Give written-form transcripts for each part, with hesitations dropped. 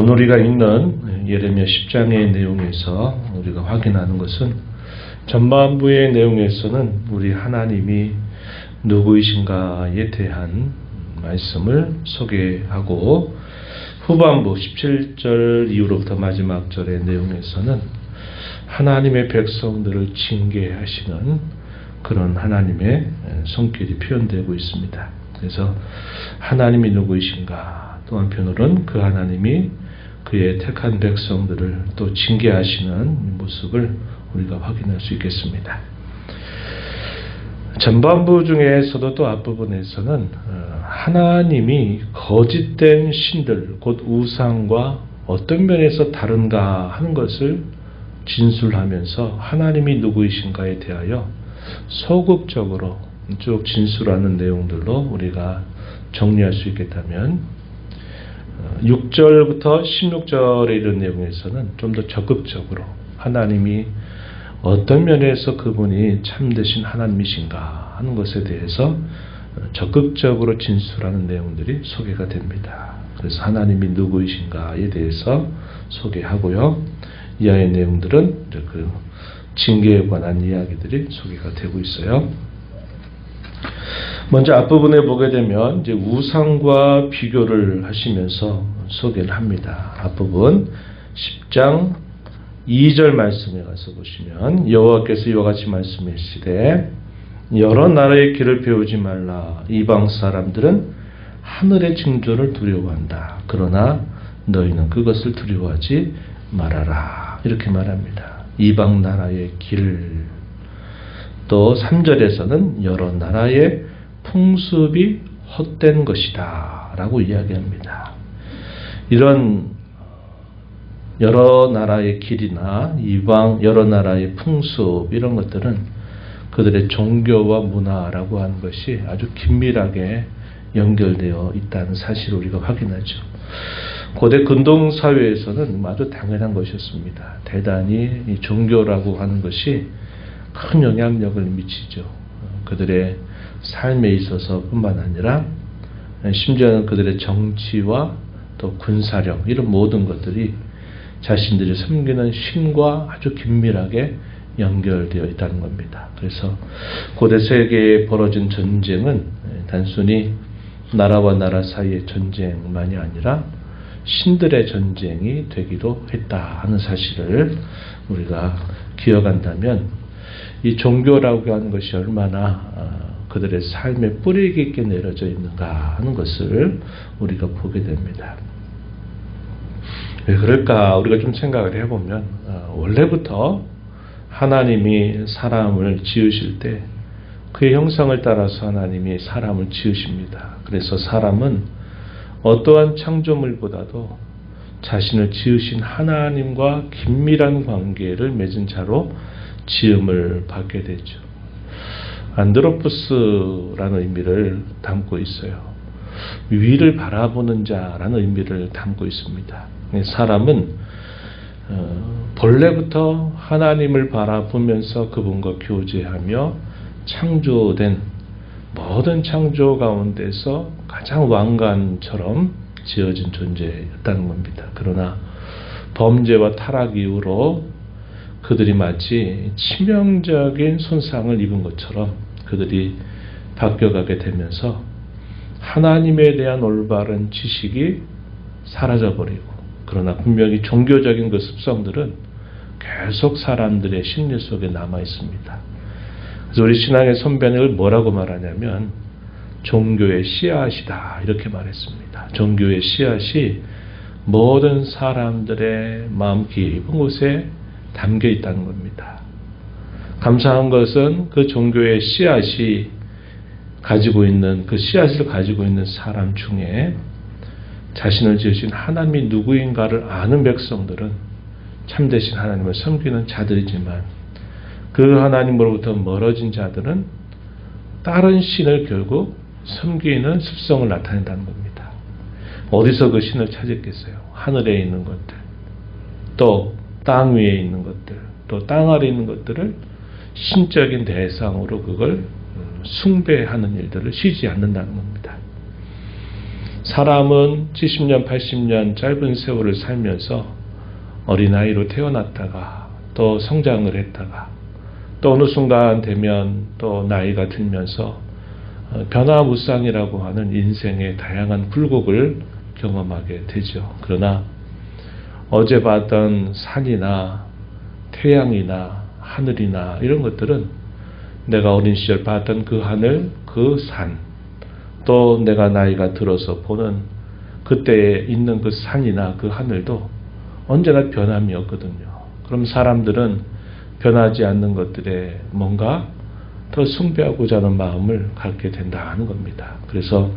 오늘 우리가 읽는 예레미야 10장의 내용에서 우리가 확인하는 것은 전반부의 내용에서는 우리 하나님이 누구이신가에 대한 말씀을 소개하고 후반부 17절 이후로부터 마지막 절의 내용에서는 하나님의 백성들을 징계하시는 그런 하나님의 손길이 표현되고 있습니다. 그래서 하나님이 누구이신가, 또 한편으로는 그 하나님이 그의 택한 백성들을 또 징계하시는 모습을 우리가 확인할 수 있겠습니다. 전반부 중에서도 또 앞부분에서는 하나님이 거짓된 신들, 곧 우상과 어떤 면에서 다른가 하는 것을 진술하면서 하나님이 누구이신가에 대하여 소극적으로 쭉 진술하는 내용들로 우리가 정리할 수 있겠다면 6절부터 16절에 이런 내용에서는 좀 더 적극적으로 하나님이 어떤 면에서 그분이 참되신 하나님이신가 하는 것에 대해서 적극적으로 진술하는 내용들이 소개가 됩니다. 그래서 하나님이 누구이신가에 대해서 소개하고요. 이하의 내용들은 그 징계에 관한 이야기들이 소개가 되고 있어요. 먼저 앞부분에 보게 되면 이제 우상과 비교를 하시면서 소개를 합니다. 앞부분 10장 2절 말씀에 가서 보시면 여호와께서 이와 같이 말씀하시되 여러 나라의 길을 배우지 말라. 이방 사람들은 하늘의 징조를 두려워한다. 그러나 너희는 그것을 두려워하지 말아라. 이렇게 말합니다. 이방 나라의 길. 또 3절에서는 여러 나라의 풍습이 헛된 것이다 라고 이야기합니다. 이런 여러 나라의 길이나 이방 여러 나라의 풍습 이런 것들은 그들의 종교와 문화라고 하는 것이 아주 긴밀하게 연결되어 있다는 사실을 우리가 확인하죠. 고대 근동사회에서는 아주 당연한 것이었습니다. 대단히 이 종교라고 하는 것이 큰 영향력을 미치죠. 그들의 삶에 있어서 뿐만 아니라 심지어는 그들의 정치와 또 군사력 이런 모든 것들이 자신들이 섬기는 신과 아주 긴밀하게 연결되어 있다는 겁니다. 그래서 고대 세계에 벌어진 전쟁은 단순히 나라와 나라 사이의 전쟁만이 아니라 신들의 전쟁이 되기도 했다 하는 사실을 우리가 기억한다면 이 종교라고 하는 것이 얼마나 그들의 삶에 뿌리 깊게 내려져 있는가 하는 것을 우리가 보게 됩니다. 왜 그럴까 우리가 좀 생각을 해보면 원래부터 하나님이 사람을 지으실 때 그의 형상을 따라서 하나님이 사람을 지으십니다. 그래서 사람은 어떠한 창조물보다도 자신을 지으신 하나님과 긴밀한 관계를 맺은 자로 지음을 받게 되죠. 안드로푸스라는 의미를 담고 있어요. 위를 바라보는 자라는 의미를 담고 있습니다. 사람은 본래부터 하나님을 바라보면서 그분과 교제하며 창조된 모든 창조 가운데서 가장 왕관처럼 지어진 존재였다는 겁니다. 그러나 범죄와 타락 이후로 그들이 마치 치명적인 손상을 입은 것처럼 그들이 바뀌어가게 되면서 하나님에 대한 올바른 지식이 사라져버리고, 그러나 분명히 종교적인 그 습성들은 계속 사람들의 심리 속에 남아 있습니다. 그래서 우리 신앙의 선배는 뭐라고 말하냐면 종교의 씨앗이다 이렇게 말했습니다. 종교의 씨앗이 모든 사람들의 마음 깊은 곳에 담겨 있다는 겁니다. 감사한 것은 그 종교의 씨앗이 가지고 있는 그 씨앗을 가지고 있는 사람 중에 자신을 지으신 하나님이 누구인가를 아는 백성들은 참되신 하나님을 섬기는 자들이지만 그 하나님으로부터 멀어진 자들은 다른 신을 결국 섬기는 습성을 나타낸다는 겁니다. 어디서 그 신을 찾았겠어요? 하늘에 있는 것들, 또 땅 위에 있는 것들, 또 땅 아래 있는 것들을 신적인 대상으로 그걸 숭배하는 일들을 쉬지 않는다는 겁니다. 사람은 70년, 80년 짧은 세월을 살면서 어린아이로 태어났다가 또 성장을 했다가 또 어느 순간 되면 또 나이가 들면서 변화무쌍이라고 하는 인생의 다양한 굴곡을 경험하게 되죠. 그러나 어제 봤던 산이나 태양이나 하늘이나 이런 것들은 내가 어린 시절 봤던 그 하늘, 그 산, 또 내가 나이가 들어서 보는 그때에 있는 그 산이나 그 하늘도 언제나 변함이 없거든요. 그럼 사람들은 변하지 않는 것들에 뭔가 더 숭배하고자 하는 마음을 갖게 된다는 겁니다. 그래서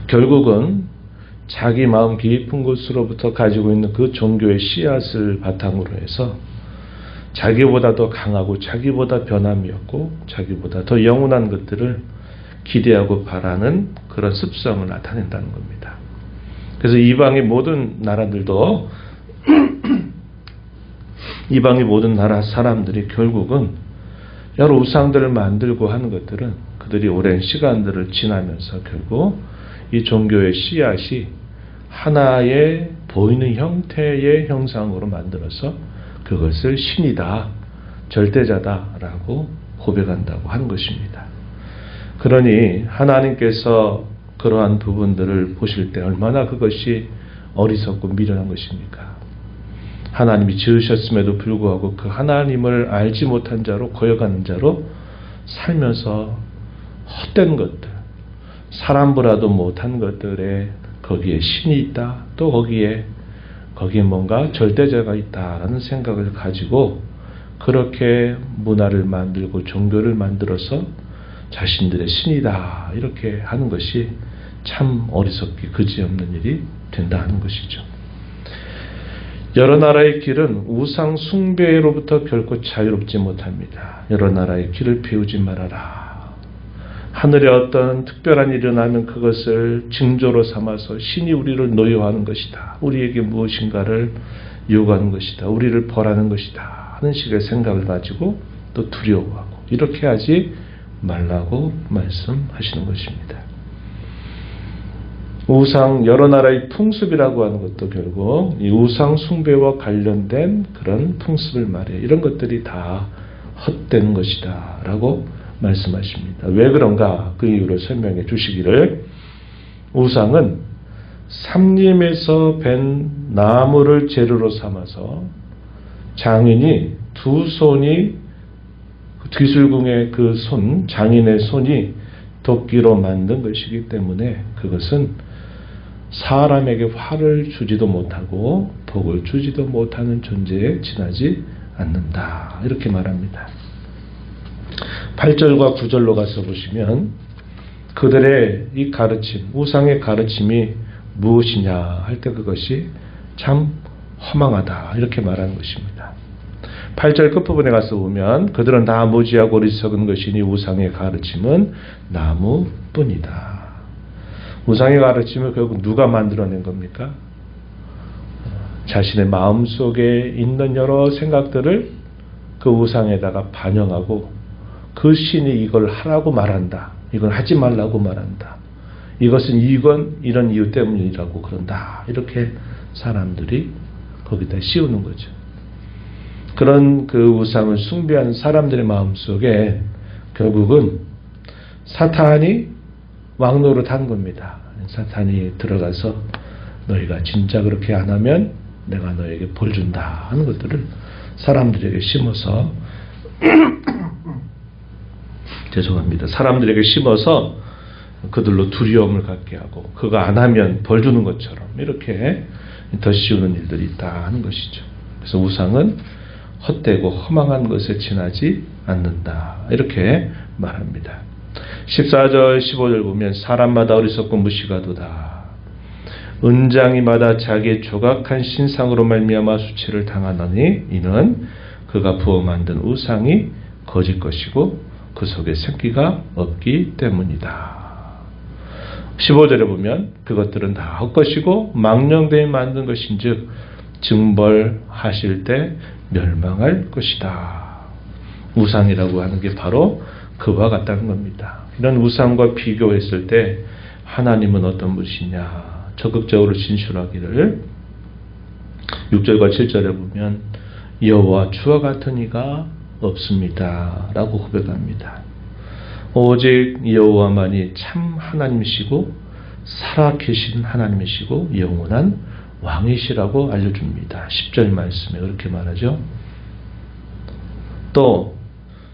결국은 자기 마음 깊은 곳으로부터 가지고 있는 그 종교의 씨앗을 바탕으로 해서 자기보다 더 강하고 자기보다 변함이 없고 자기보다 더 영원한 것들을 기대하고 바라는 그런 습성을 나타낸다는 겁니다. 그래서 이방의 모든 나라들도 이방의 모든 나라 사람들이 결국은 여러 우상들을 만들고 하는 것들은 그들이 오랜 시간들을 지나면서 결국 이 종교의 씨앗이 하나의 보이는 형태의 형상으로 만들어서 그것을 신이다, 절대자다라고 고백한다고 하는 것입니다. 그러니 하나님께서 그러한 부분들을 보실 때 얼마나 그것이 어리석고 미련한 것입니까? 하나님이 지으셨음에도 불구하고 그 하나님을 알지 못한 자로 거역하는 자로 살면서 헛된 것들, 사람보다도 못한 것들에 거기에 신이 있다, 또 거기에 뭔가 절대자가 있다라는 생각을 가지고 그렇게 문화를 만들고 종교를 만들어서 자신들의 신이다 이렇게 하는 것이 참 어리석기 그지없는 일이 된다 하는 것이죠. 여러 나라의 길은 우상 숭배로부터 결코 자유롭지 못합니다. 여러 나라의 길을 배우지 말아라. 하늘에 어떤 특별한 일이 일어나면 그것을 징조로 삼아서 신이 우리를 노여워하는 것이다. 우리에게 무엇인가를 요구하는 것이다. 우리를 벌하는 것이다. 하는 식의 생각을 가지고 또 두려워하고 이렇게 하지 말라고 말씀하시는 것입니다. 우상 여러 나라의 풍습이라고 하는 것도 결국 이 우상 숭배와 관련된 그런 풍습을 말해요. 이런 것들이 다 헛된 것이다 라고 말씀하십니다. 왜 그런가? 그 이유를 설명해 주시기를 우상은 삼림에서 벤 나무를 재료로 삼아서 장인이 두 손이 뒤술궁의 그 손, 장인의 손이 도끼로 만든 것이기 때문에 그것은 사람에게 화를 주지도 못하고 복을 주지도 못하는 존재에 지나지 않는다. 이렇게 말합니다. 8절과 9절로 가서 보시면 그들의 이 가르침, 우상의 가르침이 무엇이냐 할 때 그것이 참 허망하다. 이렇게 말하는 것입니다. 8절 끝부분에 가서 보면 그들은 다 무지하고 어리석은 것이니 우상의 가르침은 나무뿐이다. 우상의 가르침을 결국 누가 만들어낸 겁니까? 자신의 마음속에 있는 여러 생각들을 그 우상에다가 반영하고 그 신이 이걸 하라고 말한다. 이걸 하지 말라고 말한다. 이것은 이런 이유 때문이라고 그런다. 이렇게 사람들이 거기다 씌우는 거죠. 그런 그 우상을 숭배하는 사람들의 마음속에 결국은 사탄이 왕노릇 한 겁니다. 사탄이 들어가서 너희가 진짜 그렇게 안 하면 내가 너에게 벌 준다 하는 것들을 사람들에게 심어서 사람들에게 심어서 그들로 두려움을 갖게 하고 그거 안 하면 벌 주는 것처럼 이렇게 더 씌우는 일들이 있다 하는 것이죠. 그래서 우상은 헛되고 허망한 것에 지나지 않는다. 이렇게 말합니다. 14절 15절 보면 사람마다 어리석고 무시가도다. 은장이마다 자기의 조각한 신상으로 말미암아 수치를 당하느니 이는 그가 부어 만든 우상이 거짓 것이고 그 속에 생기가 없기 때문이다. 15절에 보면 그것들은 다 헛것이고 망령되이 만든 것인즉 징벌하실 때 멸망할 것이다. 우상이라고 하는 게 바로 그와 같다는 겁니다. 이런 우상과 비교했을 때 하나님은 어떤 분이시냐 적극적으로 진술하기를 6절과 7절에 보면 여호와 주와 같은 이가 없습니다 라고 고백합니다. 오직 여호와만이 참 하나님이시고 살아계신 하나님이시고 영원한 왕이시라고 알려줍니다. 10절 말씀에 그렇게 말하죠. 또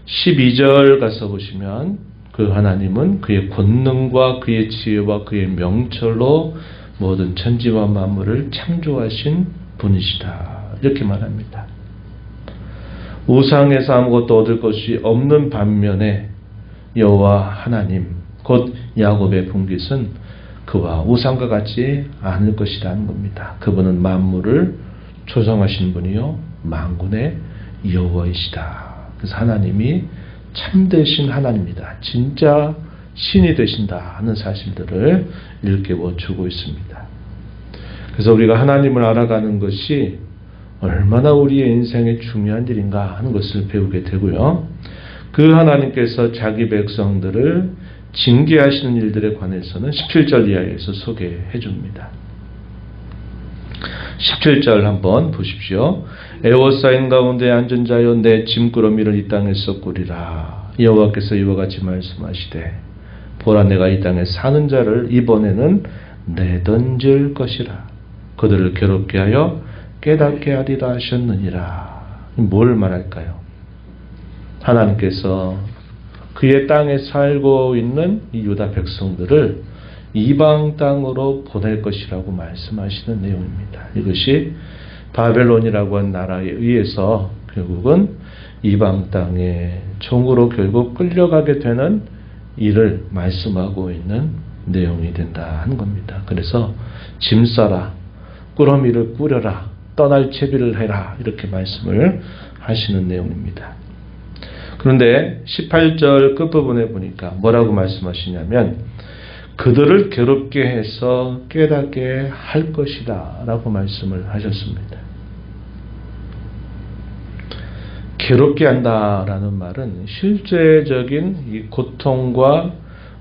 12절 가서 보시면 그 하나님은 그의 권능과 그의 지혜와 그의 명철로 모든 천지와 만물을 창조하신 분이시다 이렇게 말합니다. 우상에서 아무것도 얻을 것이 없는 반면에 여호와 하나님 곧 야곱의 분깃은 그와 우상과 같지 않을 것이라는 겁니다. 그분은 만물을 조성하신 분이요 만군의 여호와이시다. 그래서 하나님이 참되신 하나님이다. 진짜 신이 되신다 하는 사실들을 일깨워 주고 있습니다. 그래서 우리가 하나님을 알아가는 것이 얼마나 우리의 인생에 중요한 일인가 하는 것을 배우게 되고요. 그 하나님께서 자기 백성들을 징계하시는 일들에 관해서는 17절 이하에서 소개해 줍니다. 17절 한번 보십시오. 에워싸인 가운데 앉은 자여 내 짐꾸러미를 이 땅에서 꾸리라. 여호와께서 이와 같이 말씀하시되 보라 내가 이 땅에 사는 자를 이번에는 내던질 것이라. 그들을 괴롭게 하여 깨닫게 하리라 하셨느니라. 뭘 말할까요? 하나님께서 그의 땅에 살고 있는 이 유다 백성들을 이방 땅으로 보낼 것이라고 말씀하시는 내용입니다. 이것이 바벨론이라고 한 나라에 의해서 결국은 이방 땅의 종으로 결국 끌려가게 되는 일을 말씀하고 있는 내용이 된다 하는 겁니다. 그래서 짐 싸라, 꾸러미를 꾸려라, 떠날 채비를 해라 이렇게 말씀을 하시는 내용입니다. 그런데 18절 끝부분에 보니까 뭐라고 말씀하시냐면 그들을 괴롭게 해서 깨닫게 할 것이다 라고 말씀을 하셨습니다. 괴롭게 한다라는 말은 실제적인 이 고통과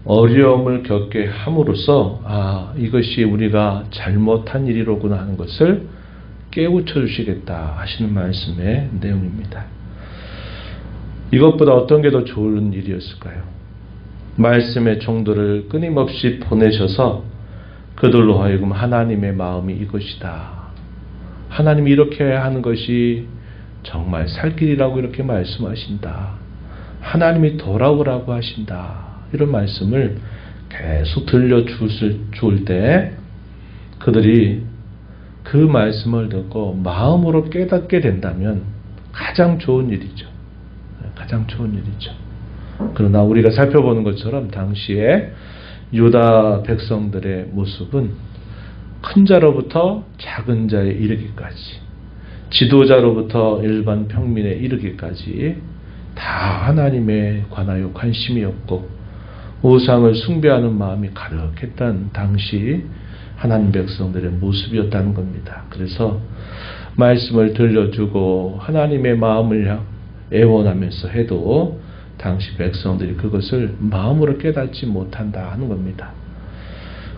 어려움을 겪게 함으로써 이것이 우리가 잘못한 일이로구나 하는 것을 깨우쳐 주시겠다 하시는 말씀의 내용입니다. 이것보다 어떤 게 더 좋은 일이었을까요? 말씀의 종들을 끊임없이 보내셔서 그들로 하여금 하나님의 마음이 이것이다. 하나님이 이렇게 하는 것이 정말 살 길이라고 이렇게 말씀하신다. 하나님이 돌아오라고 하신다. 이런 말씀을 계속 들려주실 때 그들이 그 말씀을 듣고 마음으로 깨닫게 된다면 가장 좋은 일이죠. 가장 좋은 일이죠. 그러나 우리가 살펴보는 것처럼 당시에 유다 백성들의 모습은 큰 자로부터 작은 자에 이르기까지, 지도자로부터 일반 평민에 이르기까지 다 하나님에 관하여 관심이 없고 우상을 숭배하는 마음이 가득했던 당시 하나님 백성들의 모습이었다는 겁니다. 그래서 말씀을 들려주고 하나님의 마음을 애원하면서 해도 당시 백성들이 그것을 마음으로 깨닫지 못한다 하는 겁니다.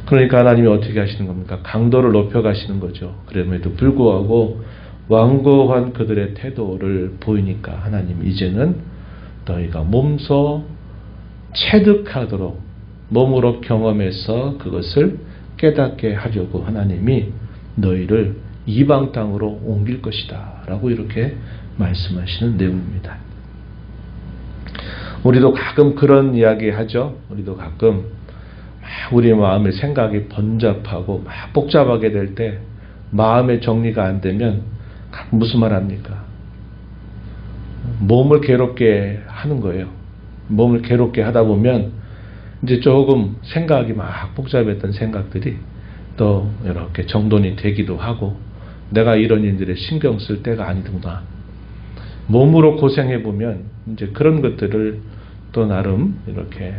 그러니까 하나님이 어떻게 하시는 겁니까? 강도를 높여가시는 거죠. 그럼에도 불구하고 완고한 그들의 태도를 보이니까 하나님 이제는 너희가 몸소 체득하도록 몸으로 경험해서 그것을 깨닫게 하려고 하나님이 너희를 이방 땅으로 옮길 것이다 라고 이렇게 말씀하시는 내용입니다. 우리도 가끔 그런 이야기 하죠. 우리도 가끔 우리 마음의 생각이 번잡하고 막 복잡하게 될 때 마음의 정리가 안 되면 무슨 말 합니까? 몸을 괴롭게 하는 거예요. 몸을 괴롭게 하다 보면 이제 조금 생각이 막 복잡했던 생각들이 또 이렇게 정돈이 되기도 하고 내가 이런 일들에 신경 쓸 때가 아니구나. 몸으로 고생해 보면 이제 그런 것들을 또 나름 이렇게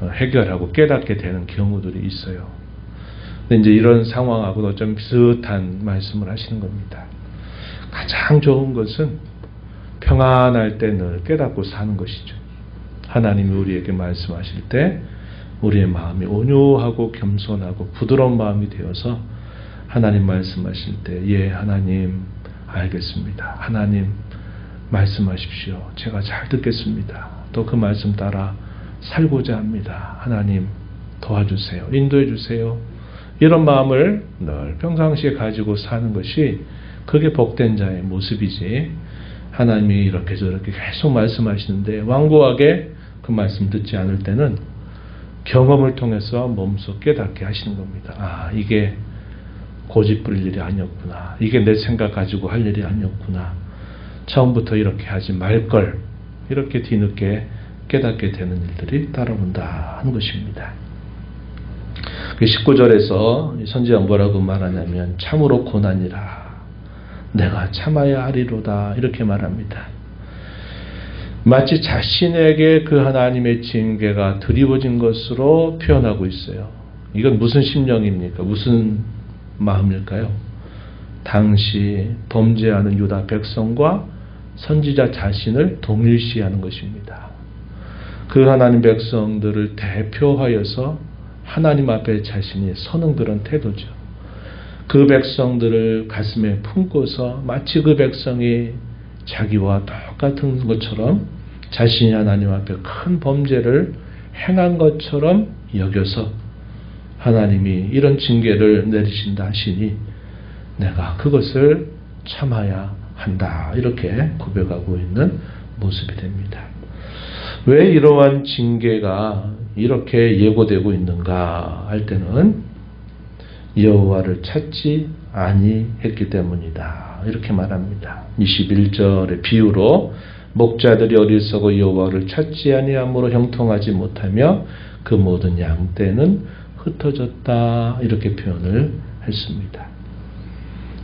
해결하고 깨닫게 되는 경우들이 있어요. 근데 이제 이런 상황하고도 좀 비슷한 말씀을 하시는 겁니다. 가장 좋은 것은 평안할 때 늘 깨닫고 사는 것이죠. 하나님이 우리에게 말씀하실 때 우리의 마음이 온유하고 겸손하고 부드러운 마음이 되어서 하나님 말씀하실 때 예 하나님 알겠습니다. 하나님 말씀하십시오. 제가 잘 듣겠습니다. 또 그 말씀 따라 살고자 합니다. 하나님 도와주세요. 인도해 주세요. 이런 마음을 늘 평상시에 가지고 사는 것이 그게 복된 자의 모습이지, 하나님이 이렇게 저렇게 계속 말씀하시는데 완고하게 그 말씀 듣지 않을 때는 경험을 통해서 몸소 깨닫게 하시는 겁니다. 아, 이게 고집 부릴 일이 아니었구나. 이게 내 생각 가지고 할 일이 아니었구나. 처음부터 이렇게 하지 말걸. 이렇게 뒤늦게 깨닫게 되는 일들이 따라온다 하는 것입니다. 19절에서 선지자가 뭐라고 말하냐면 참으로 고난이라 내가 참아야 하리로다 이렇게 말합니다. 마치 자신에게 그 하나님의 징계가 드리워진 것으로 표현하고 있어요. 이건 무슨 심령입니까? 무슨 마음일까요? 당시 범죄하는 유다 백성과 선지자 자신을 동일시하는 것입니다. 그 하나님 백성들을 대표하여서 하나님 앞에 자신이 서는 그런 태도죠. 그 백성들을 가슴에 품고서 마치 그 백성이 자기와 똑같은 것처럼 자신이 하나님 앞에 큰 범죄를 행한 것처럼 여겨서 하나님이 이런 징계를 내리신다 하시니 내가 그것을 참아야 한다 이렇게 고백하고 있는 모습이 됩니다. 왜 이러한 징계가 이렇게 예고되고 있는가 할 때는 여호와를 찾지 아니했기 때문이다 이렇게 말합니다. 21절의 비유로 목자들이 어리석어 여호와를 찾지 아니함으로 형통하지 못하며 그 모든 양떼는 흩어졌다 이렇게 표현을 했습니다.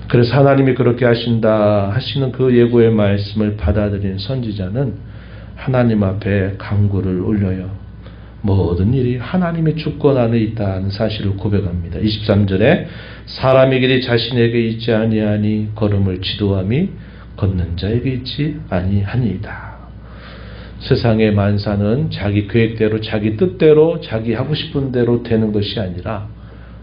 그래서 하나님이 그렇게 하신다 하시는 그 예고의 말씀을 받아들인 선지자는 하나님 앞에 간구를 올려요. 모든 일이 하나님의 주권 안에 있다는 사실을 고백합니다. 23절에 사람의 길이 자신에게 있지 아니하니 걸음을 지도함이 걷는 자에게 있지 아니하니이다. 세상의 만사는 자기 계획대로 자기 뜻대로 자기 하고 싶은 대로 되는 것이 아니라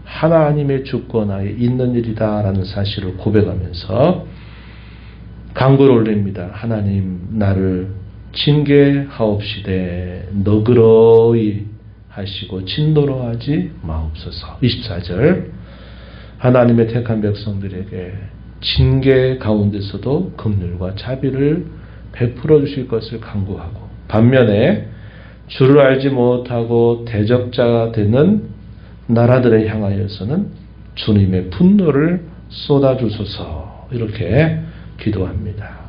하나님의 주권 하에 있는 일이다라는 사실을 고백하면서 간구를 올립니다. 하나님 나를 징계하옵시되 너그러이 하시고 진노로 하지 마옵소서. 24절 하나님의 택한 백성들에게 징계 가운데서도 긍휼과 자비를 베풀어 주실 것을 간구하고 반면에 주를 알지 못하고 대적자가 되는 나라들에 향하여서는 주님의 분노를 쏟아주소서 이렇게 기도합니다.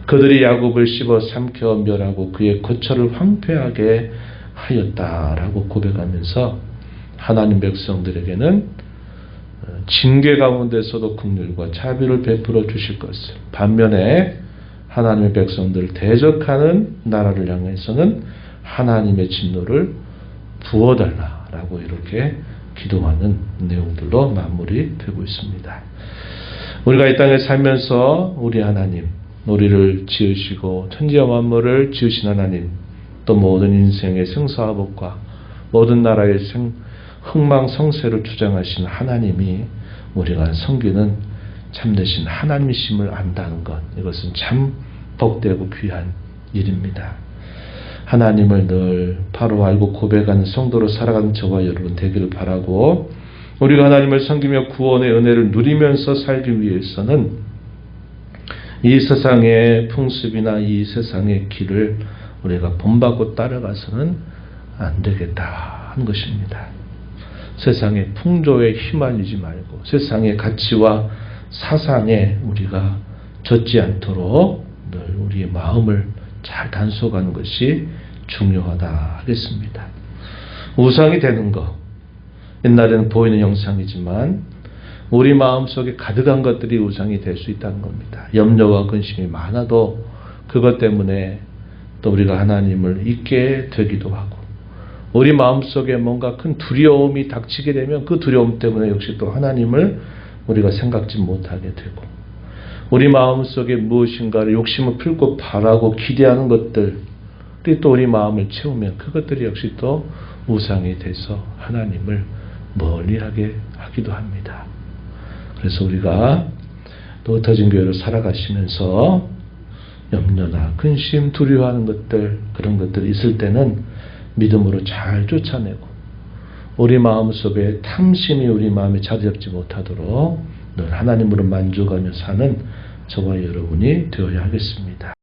그들이 야곱을 씹어 삼켜 멸하고 그의 거처를 황폐하게 하였다라고 고백하면서 하나님 백성들에게는 징계 가운데서도 긍휼과 자비를 베풀어 주실 것을, 반면에 하나님의 백성들을 대적하는 나라를 향해서는 하나님의 진노를 부어달라라고 이렇게 기도하는 내용들로 마무리되고 있습니다. 우리가 이 땅에 살면서 우리 하나님, 우리를 지으시고 천지와 만물을 지으신 하나님, 또 모든 인생의 생사화복과 모든 나라의 흥망성쇠를 주장하신 하나님이 우리가 섬기는 참되신 하나님이심을 안다는 것, 이것은 참 복되고 귀한 일입니다. 하나님을 늘 바로 알고 고백하는 성도로 살아가는 저와 여러분 되기를 바라고, 우리가 하나님을 섬기며 구원의 은혜를 누리면서 살기 위해서는 이 세상의 풍습이나 이 세상의 길을 우리가 본받고 따라가서는 안 되겠다 하는 것입니다. 세상의 풍조에 휘말리지 말고 세상의 가치와 사상에 우리가 젖지 않도록 늘 우리의 마음을 잘 단속하는 것이 중요하다 하겠습니다. 우상이 되는 것, 옛날에는 보이는 형상이지만 우리 마음속에 가득한 것들이 우상이 될 수 있다는 겁니다. 염려와 근심이 많아도 그것 때문에 또 우리가 하나님을 잊게 되기도 하고, 우리 마음속에 뭔가 큰 두려움이 닥치게 되면 그 두려움 때문에 역시 또 하나님을 우리가 생각지 못하게 되고, 우리 마음속에 무엇인가를 욕심을 풀고 바라고 기대하는 것들이 또 우리 마음을 채우면 그것들이 역시 또 우상이 돼서 하나님을 멀리하게 하기도 합니다. 그래서 우리가 또 흩어진 교회로 살아가시면서 염려나 근심, 두려워하는 것들, 그런 것들이 있을 때는 믿음으로 잘 쫓아내고 우리 마음속에 탐심이 우리 마음에 자리 잡지 못하도록 늘 하나님으로 만족하며 사는 저와 여러분이 되어야 하겠습니다.